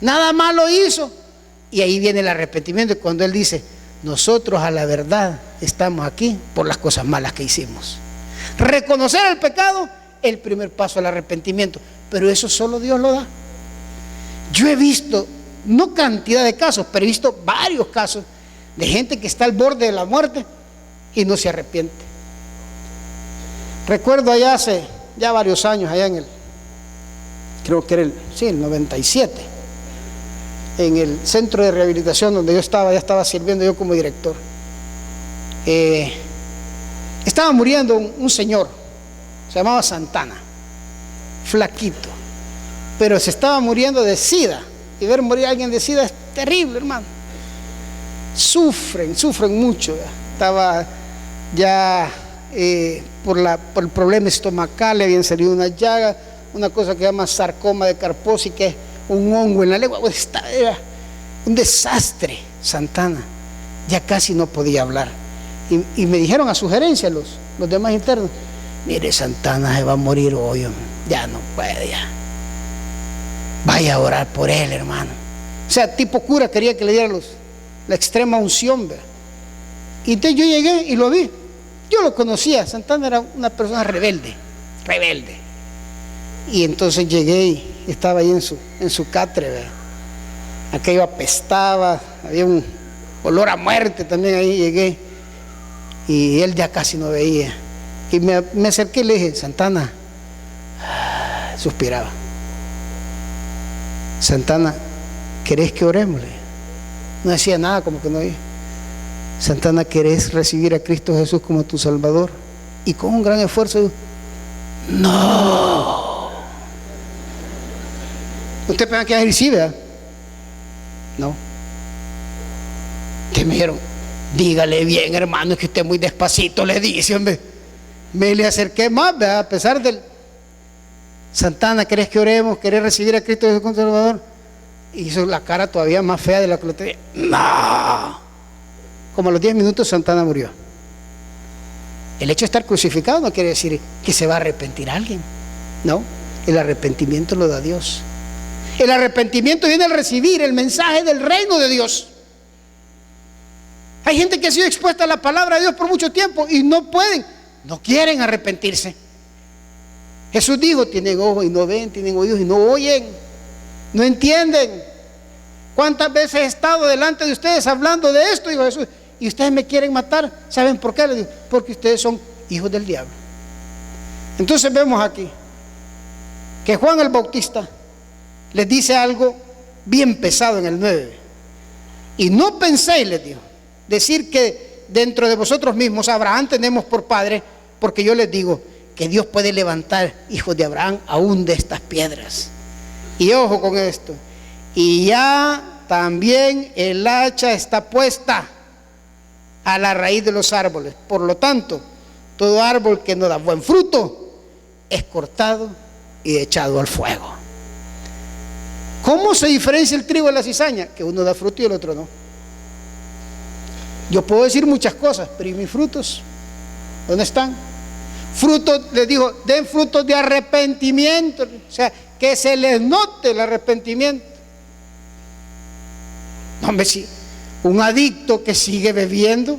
nada malo hizo. Y ahí viene el arrepentimiento, cuando él dice, nosotros a la verdad estamos aquí por las cosas malas que hicimos. Reconocer el pecado, el primer paso al arrepentimiento, pero eso solo Dios lo da. Yo he visto, no cantidad de casos, pero he visto varios casos de gente que está al borde de la muerte y no se arrepiente. Recuerdo allá hace ya varios años, allá en creo que era el 97, en el centro de rehabilitación donde yo estaba, ya estaba sirviendo yo como director. Estaba muriendo un señor, se llamaba Santana, flaquito, pero se estaba muriendo de sida, y ver morir a alguien de sida es terrible, hermano. Sufren mucho. Estaba ya por el problema estomacal, le habían salido una llaga, una cosa que se llama sarcoma de Kaposi, que es un hongo en la lengua. Era un desastre. Santana ya casi no podía hablar, y me dijeron a sugerencia los demás internos, mire, Santana se va a morir hoy, ya no puede, ya vaya a orar por él, hermano. O sea, tipo cura, quería que le diera la extrema unción, ¿verdad? Y entonces yo llegué y lo vi. Yo lo conocía, Santana era una persona rebelde. Y entonces llegué y estaba ahí en su catre, ¿verdad? Aquello apestaba, había un olor a muerte también. Ahí llegué y él ya casi no veía. Y me acerqué y le dije, Santana, suspiraba, Santana, ¿querés que oremos? No decía nada, como que no oía. Santana, ¿querés recibir a Cristo Jesús como tu Salvador? Y con un gran esfuerzo dijo, no. Usted piensa que va a ir sí, ¿verdad? No. Que me dijeron, dígale bien, hermano, es que usted muy despacito le dice, hombre. Me le acerqué más, ¿verdad? A pesar del... Santana, ¿querés que oremos? ¿Querés recibir a Cristo como Salvador? Hizo la cara todavía más fea de la que lo tenía. No. Como a los 10 minutos Santana murió. El hecho de estar crucificado no quiere decir que se va a arrepentir alguien. No, el arrepentimiento lo da Dios. El arrepentimiento viene al recibir el mensaje del reino de Dios. Hay gente que ha sido expuesta a la palabra de Dios por mucho tiempo y no pueden, no quieren arrepentirse. Jesús dijo, tienen ojos y no ven, tienen oídos y no oyen, no entienden. ¿Cuántas veces he estado delante de ustedes hablando de esto? Dijo Jesús, y ustedes me quieren matar. ¿Saben por qué? Le digo, porque ustedes son hijos del diablo. Entonces vemos aquí que Juan el Bautista les dice algo bien pesado en el 9. Y no penséis, les dijo, decir que dentro de vosotros mismos Abraham tenemos por padre, porque yo les digo que Dios puede levantar hijos de Abraham aún de estas piedras. Y ojo con esto, y ya también el hacha está puesta a la raíz de los árboles. Por lo tanto, todo árbol que no da buen fruto es cortado y echado al fuego. ¿Cómo se diferencia el trigo de la cizaña? Que uno da fruto y el otro no. Yo puedo decir muchas cosas, pero ¿y mis frutos? ¿Dónde están? Frutos, les digo, den frutos de arrepentimiento, o sea, que se les note el arrepentimiento. No, hombre, si un adicto que sigue bebiendo,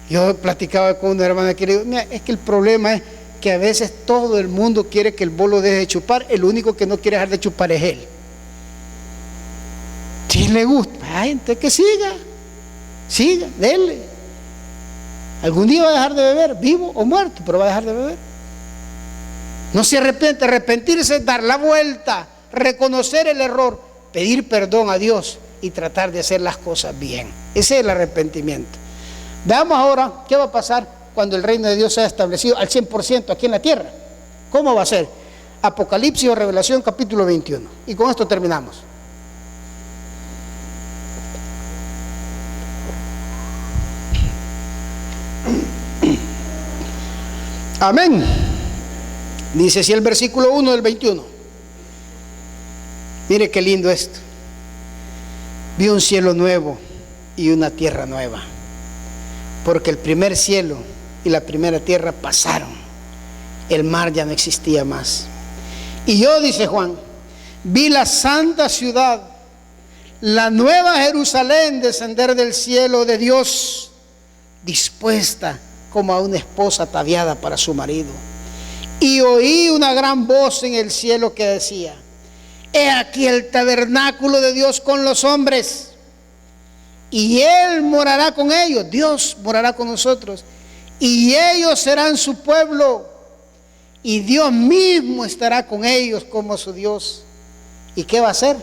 yo platicaba con una hermana que le digo, mira, es que el problema es que a veces todo el mundo quiere que el bolo deje de chupar, el único que no quiere dejar de chupar es él. Si le gusta, ay, entonces que siga, dele. Algún día va a dejar de beber, vivo o muerto, pero va a dejar de beber. No se arrepiente. Arrepentirse es dar la vuelta, reconocer el error, pedir perdón a Dios y tratar de hacer las cosas bien. Ese es el arrepentimiento. Veamos ahora qué va a pasar cuando el reino de Dios sea establecido al 100% aquí en la tierra. ¿Cómo va a ser? Apocalipsis o Revelación capítulo 21. Y con esto terminamos. Amén. Dice así el versículo 1 del 21. Mire qué lindo esto. Vi un cielo nuevo y una tierra nueva, porque el primer cielo y la primera tierra pasaron. El mar ya no existía más. Y yo, dice Juan, vi la santa ciudad, la nueva Jerusalén, descender del cielo de Dios, dispuesta como a una esposa ataviada para su marido. Y oí una gran voz en el cielo que decía: he aquí el tabernáculo de Dios con los hombres, y Él morará con ellos. Dios morará con nosotros, y ellos serán su pueblo, y Dios mismo estará con ellos como su Dios. ¿Y qué va a hacer?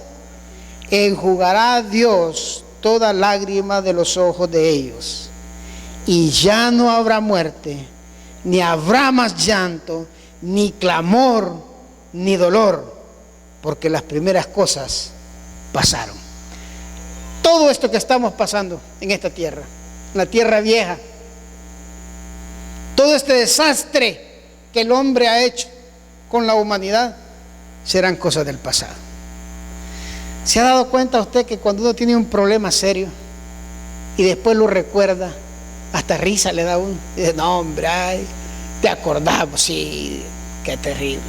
Enjugará Dios toda lágrima de los ojos de ellos, y ya no habrá muerte, ni habrá más llanto, ni clamor, ni dolor, porque las primeras cosas pasaron. Todo esto que estamos pasando en esta tierra, en la tierra vieja, todo este desastre que el hombre ha hecho con la humanidad, serán cosas del pasado. ¿Se ha dado cuenta usted que cuando uno tiene un problema serio y después lo recuerda, hasta risa le da a uno? Dice, no hombre, ay, te acordamos, sí, qué terrible.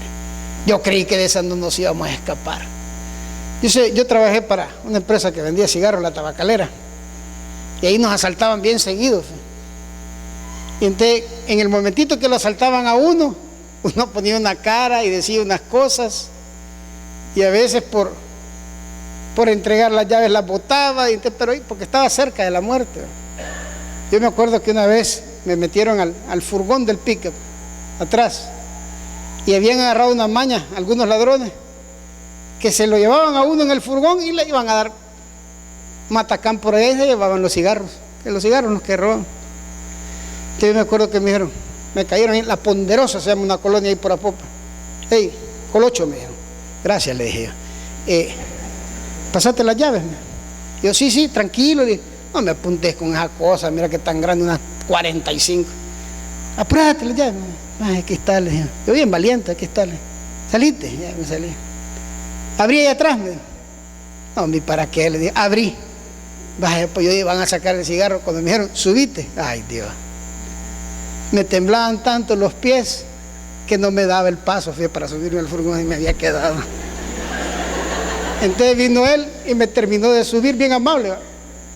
Yo creí que de esa no nos íbamos a escapar. Yo trabajé para una empresa que vendía cigarros, La Tabacalera, y ahí nos asaltaban bien seguidos. Y entonces, en el momentito que lo asaltaban a uno ponía una cara y decía unas cosas, y a veces por entregar las llaves las botaba, pero porque estaba cerca de la muerte. Yo me acuerdo que una vez me metieron al furgón del pickup atrás, y habían agarrado una maña algunos ladrones que se lo llevaban a uno en el furgón y le iban a dar matacán por ahí, se llevaban los cigarros, que los cigarros nos que roban. Entonces yo me acuerdo que me dijeron, me cayeron en La Ponderosa, se llama una colonia ahí por Apopa. Hey, Colocho, me dijeron. Gracias, le dije yo. Pásate las llaves. Yo, sí, tranquilo. Dije, no me apuntes con esa cosa, mira que tan grande, unas 45. Apúrate las llaves. Ay, aquí está, le dije. Yo bien valiente, aquí está. Saliste, ya me salí. Abrí ahí atrás, me dijo. No, ni para qué, le dije, abrí. Vaya, pues yo iban a sacar el cigarro. Cuando me dijeron, subite. Ay, Dios. Me temblaban tanto los pies que no me daba el paso, fui para subirme al furgón y me había quedado. Entonces vino él y me terminó de subir, bien amable.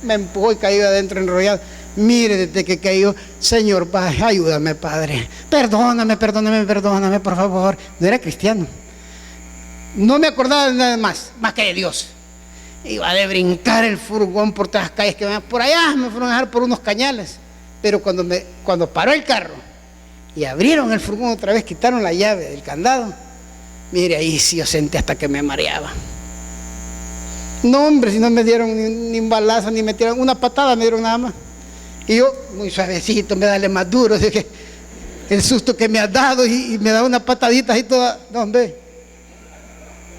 Me empujó y caí adentro enrollado. Mire, desde que cayó, Señor, ayúdame, Padre. Perdóname, por favor. No era cristiano. No me acordaba de nada más que de Dios. Iba de brincar el furgón por todas las calles que por allá me fueron a dejar por unos cañales. Pero cuando paró el carro y abrieron el furgón otra vez, quitaron la llave del candado, mire, ahí sí yo sentí hasta que me mareaba. No, hombre, si no me dieron ni un balazo, ni me tiraron una patada, me dieron nada más. Y yo, muy suavecito, me dale más duro, dije, el susto que me ha dado y me da una patadita así toda. No, hombre.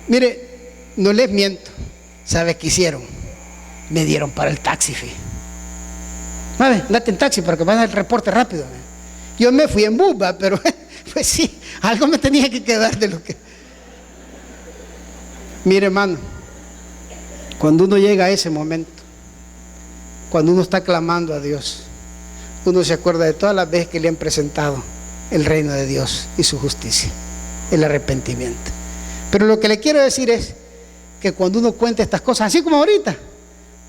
Mire, no les miento. ¿Sabes qué hicieron? Me dieron para el taxi, fíjate. Andate en taxi para que vayan el reporte rápido. Yo me fui en bus, pero pues sí, algo me tenía que quedar de lo que... Mire, hermano, cuando uno llega a ese momento, cuando uno está clamando a Dios, uno se acuerda de todas las veces que le han presentado el reino de Dios y su justicia, el arrepentimiento. Pero lo que le quiero decir es que cuando uno cuenta estas cosas, así como ahorita,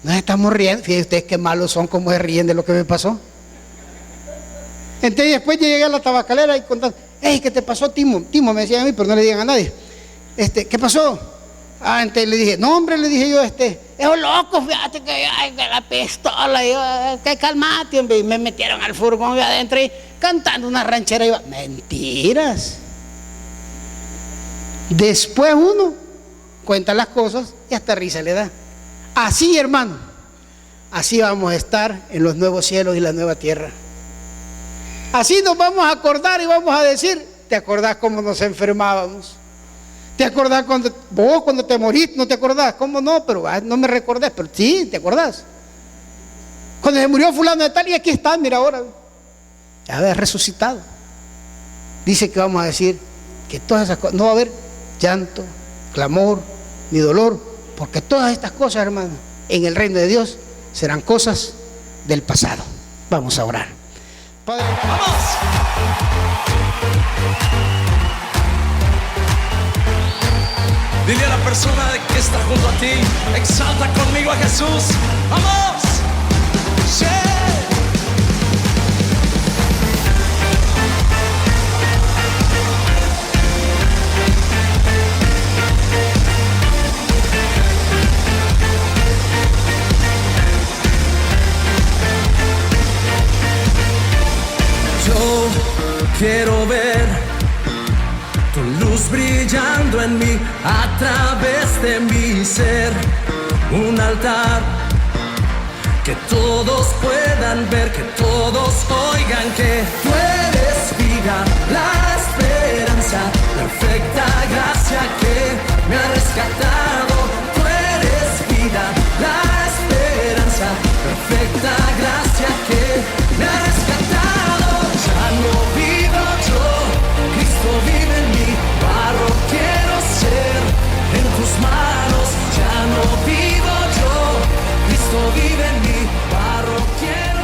nos estamos riendo. Fíjense ustedes qué malos son, como se ríen de lo que me pasó. Entonces después llegué a la tabacalera y contando, hey, ¿qué te pasó, Timo? Timo me decía a mí, pero no le digan a nadie. ¿Qué pasó? Entonces le dije, no, hombre, le dije yo, es loco, fíjate que la pistola, yo, que calmate, hombre. Y me metieron al furgón y adentro y cantando una ranchera. Y mentiras. Después uno cuenta las cosas y hasta risa le da. Así, hermano, así vamos a estar en los nuevos cielos y la nueva tierra. Así nos vamos a acordar y vamos a decir, ¿te acordás cómo nos enfermábamos? ¿Te acordás cuando te moriste? ¿No te acordás? ¿Cómo no? Pero no me recordés, pero sí, ¿te acordás? Cuando se murió fulano de tal y aquí está, mira ahora. Ya había resucitado. Dice que vamos a decir que todas esas cosas, no va a haber llanto, clamor, ni dolor, porque todas estas cosas, hermano, en el reino de Dios serán cosas del pasado. Vamos a orar. Padre, ¡vamos! Dile a la persona que está junto a ti, exalta conmigo a Jesús. ¡Vamos! ¡Sí! Yo quiero ver tu luz brillando en mí, a través de mi ser, un altar que todos puedan ver, que todos oigan que tú eres vida, la esperanza, perfecta gracia que me ha rescatado. Tú eres vida, la esperanza, perfecta gracia que me ha rescatado. Ya no vivo yo, Cristo vive en mí, barro quiero ser en tus manos. Ya no vivo yo, Cristo vive en mí, barro quiero